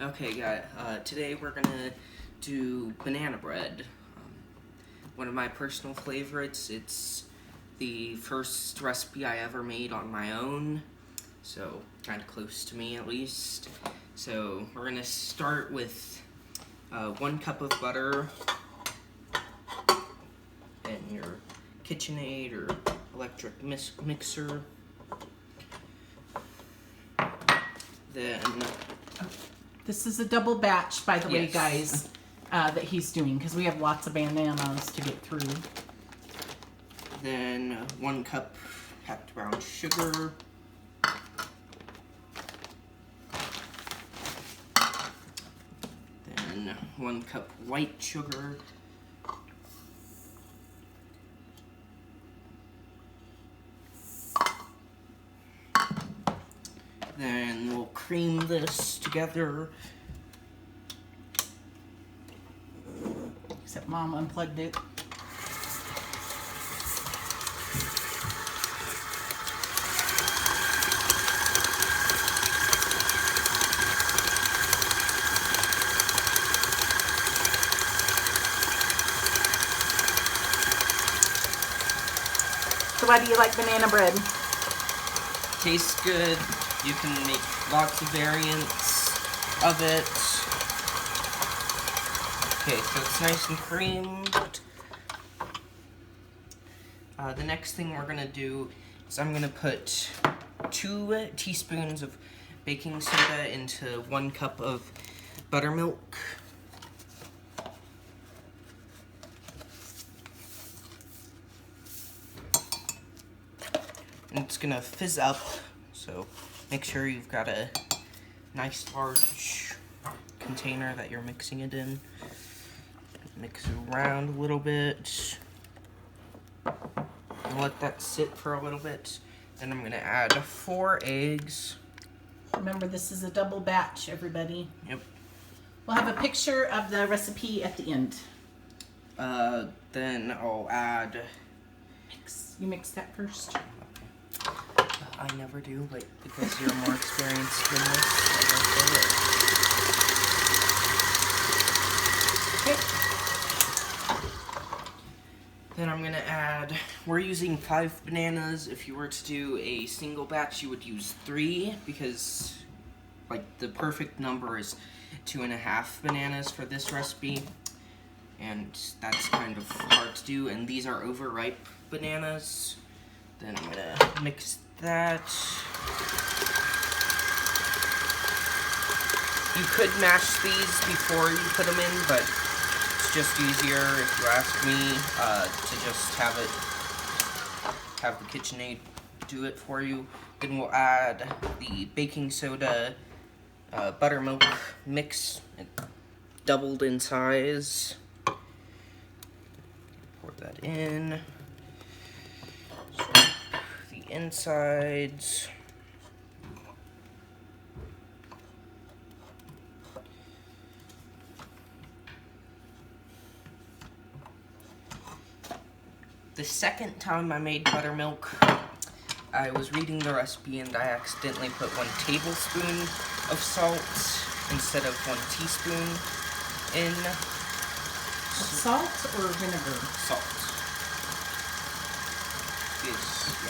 Okay, guys. Today we're gonna do banana bread. One of my personal favorites. It's the first recipe I ever made on my own, so kind of close to me at least. So we're gonna start with 1 cup of butter and your KitchenAid or electric mixer. Then This is a double batch, by the way, Yes. guys, that he's doing, because we have lots of bananas to get through. Then 1 cup hacked brown sugar. Then 1 cup white sugar. Then we'll cream this together. Except Mom unplugged it. So why do you like banana bread? Tastes good. You can make lots of variants of it. Okay, so it's nice and creamed. The next thing we're gonna do is I'm gonna put 2 teaspoons of baking soda into 1 cup of buttermilk. And it's gonna fizz up, so make sure you've got a nice large container that you're mixing it in. Mix it around a little bit. And let that sit for a little bit. Then I'm gonna add 4 eggs. Remember, this is a double batch, everybody. Yep. We'll have a picture of the recipe at the end. Then I'll add... You mix that first. I never do, but because you're more experienced in this, I don't do it. Then I'm gonna add, we're using 5 bananas. If you were to do a single batch, you would use 3, because like the perfect number is 2.5 bananas for this recipe. And that's kind of hard to do, and these are overripe bananas. Then I'm gonna mix that. You could mash these before you put them in, but it's just easier, if you ask me, to just have the KitchenAid do it for you. Then we'll add the baking soda, buttermilk mix, doubled in size. Pour that in. The insides. The second time I made buttermilk, I was reading the recipe and I accidentally put 1 tablespoon of salt instead of 1 teaspoon in. Salt or vinegar? Salt. Yeah.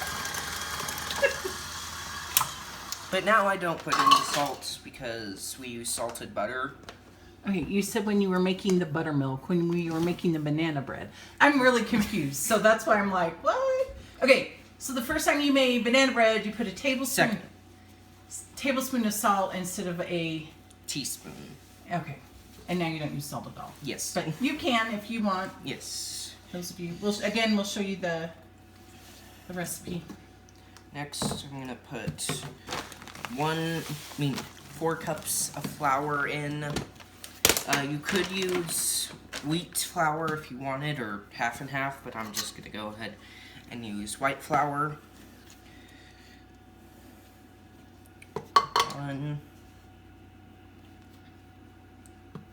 But now I don't put in the salt because we use salted butter. Okay, you said when you were making the buttermilk, when we were making the banana bread. I'm really confused, so that's why I'm like, what? Okay, so the first time you made banana bread, you put a tablespoon of salt instead of a teaspoon. Okay, and now you don't use salt at all. Yes. But you can if you want. Yes. Those of you, we'll show you the recipe. Next, I'm gonna put 4 cups of flour in. You could use wheat flour if you wanted, or half and half, but I'm just gonna go ahead and use white flour. 1,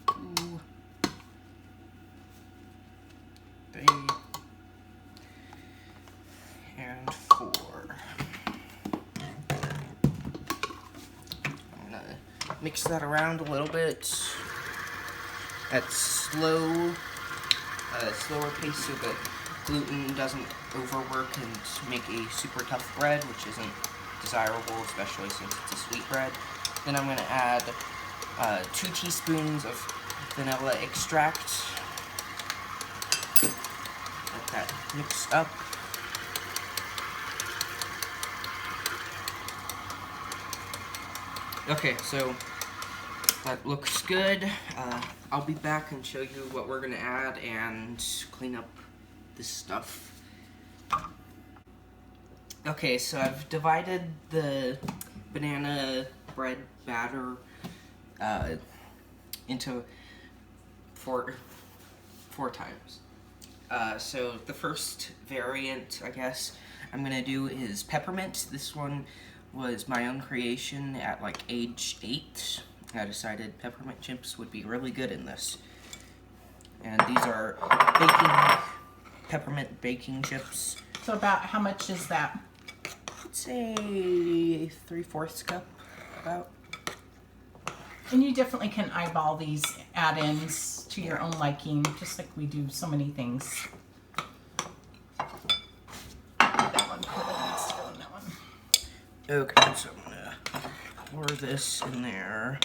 2, 3, and 4. I'm gonna mix that around a little bit at slower pace so that gluten doesn't overwork and make a super tough bread, which isn't desirable, especially since it's a sweet bread. Then I'm going to add 2 teaspoons of vanilla extract. Let that mix up. Okay, so that looks good. I'll be back and show you what we're gonna add and clean up this stuff. Okay, so I've divided the banana bread batter into four times. So the first variant, I guess, I'm gonna do is peppermint. This one was my own creation at like age 8. I decided peppermint chips would be really good in this. And these are peppermint baking chips. So about how much is that? I'd say 3/4 cup, about. And you definitely can eyeball these add-ins to your own liking, just like we do so many things. That one probably needs to go in that one. Okay, so I'm gonna pour this in there.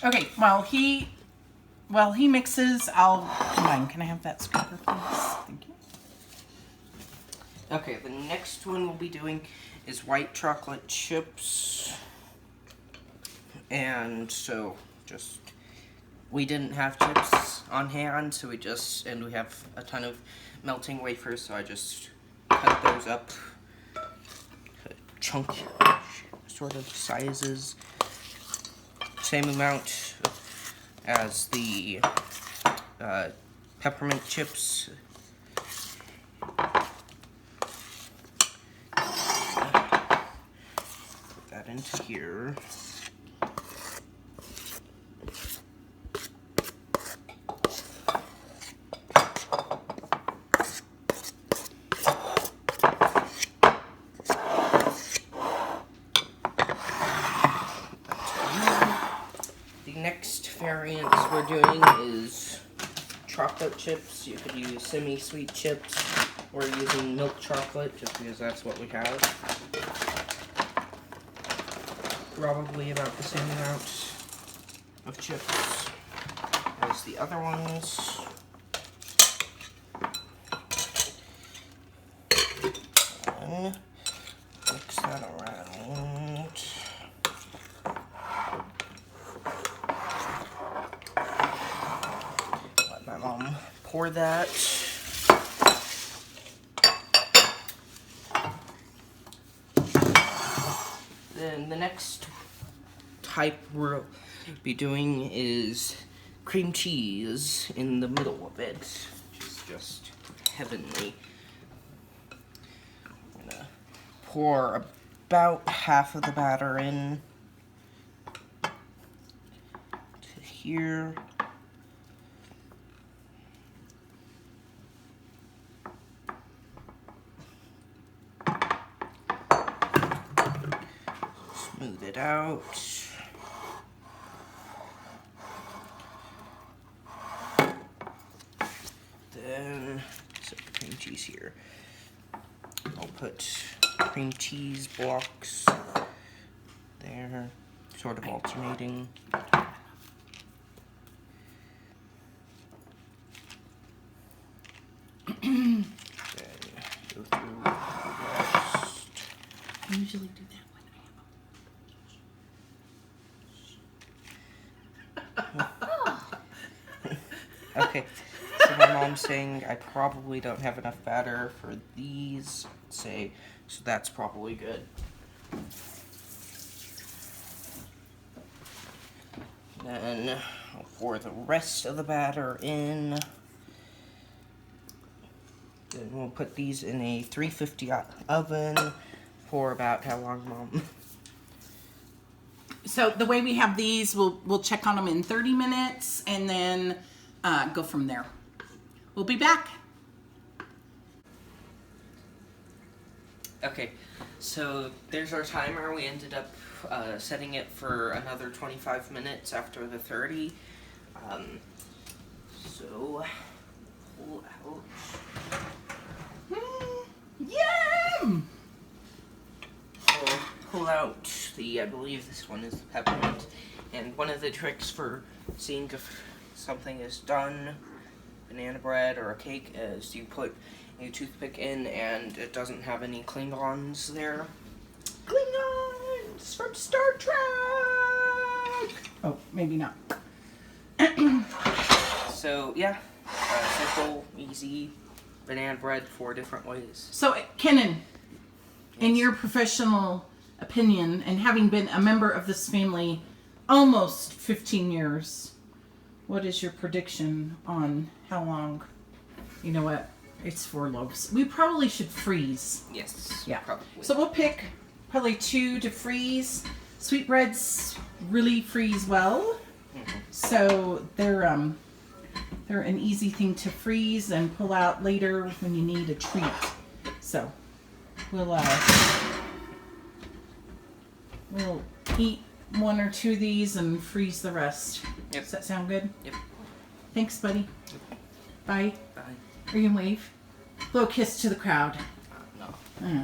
Okay, while he mixes, hold on, can I have that scraper, please? Thank you. Okay, the next one we'll be doing is white chocolate chips. And so we didn't have chips on hand, so we have a ton of melting wafers, so I just cut those up, chunky sort of sizes, same amount as the peppermint chips. Put that into here. Next variant we're doing is chocolate chips. You could use semi-sweet chips or using milk chocolate, just because that's what we have. Probably about the same amount of chips as the other ones. And mix that around. Pour that. Then the next type we'll be doing is cream cheese in the middle of it, which is just heavenly. I'm gonna pour about half of the batter in to here. Smooth it out. Then, cream cheese here. I'll put cream cheese blocks there, sort of alternating. Then go through the rest. I usually do that when Okay, so my mom's saying I probably don't have enough batter for these, so that's probably good. Then I'll pour the rest of the batter in. Then we'll put these in a 350 oven for about how long, Mom? So the way we have these, we'll check on them in 30 minutes and then go from there. We'll be back. Okay, so there's our timer. We ended up setting it for another 25 minutes after the 30. So, pull out. Yum! So, pull out the, I believe this one is the peppermint. And one of the tricks for seeing if something is done, banana bread or a cake, is you put a toothpick in and it doesn't have any Klingons there. Klingons from Star Trek! Oh, maybe not. So, yeah, simple, easy banana bread 4 different ways. So, Kenan, in Yes. your professional opinion, and having been a member of this family almost 15 years, what is your prediction on how long? You know what? It's 4 loaves. We probably should freeze. Yes, Yeah. probably. So we'll pick probably 2 to freeze. Sweetbreads really freeze well. So they're an easy thing to freeze and pull out later when you need a treat. So we'll eat 1 or 2 of these and freeze the rest. Yep. Does that sound good? Yep. Thanks, buddy. Bye. Bye. Are you gonna wave? Blow a kiss to the crowd. No.